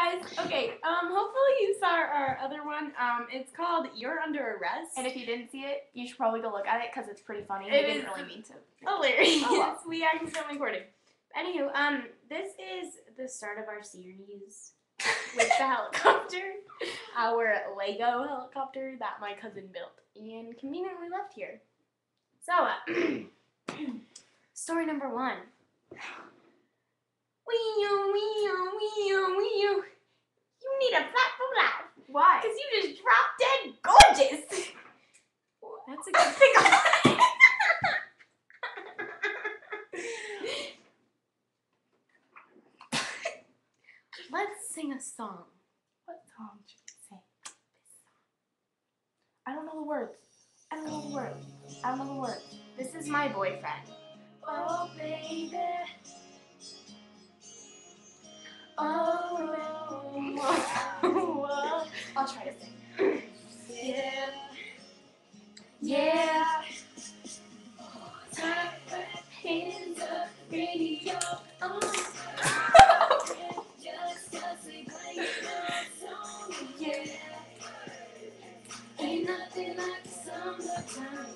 guys. Okay, hopefully you saw our other one. It's called You're Under Arrest. And if you didn't see it, you should probably go look at it because it's pretty funny. It We is didn't really mean to. hilarious. Oh, well. We accidentally recorded. Anywho, this is the start of our series with the helicopter. Our Lego helicopter that my cousin built and conveniently left here. So, story number 1. Wee-oo, wee-oo, wee-oo, wee-oo. You need a flap for life. Why? Because you just dropped dead gorgeous. That's a good thing. Let's sing a song. What song should we sing? This song. I don't know the words. I don't know the words. I don't know the words. This is my boyfriend. Oh, baby. Oh, I'll try to sing. Yeah. Yeah. Time for hands up, radio on. Yeah. Ain't nothing like the summertime.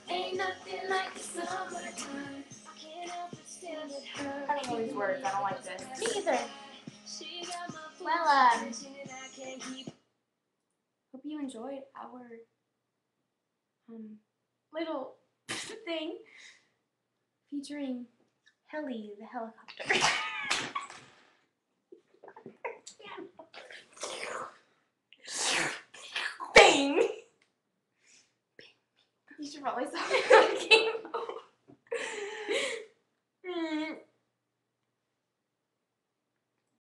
Ain't nothing like the summertime. Can't help but still it hurts. I don't know these words. I don't like this. Me either. Well, hope you enjoyed our little thing featuring Helly the helicopter. Bing! You should probably stop it.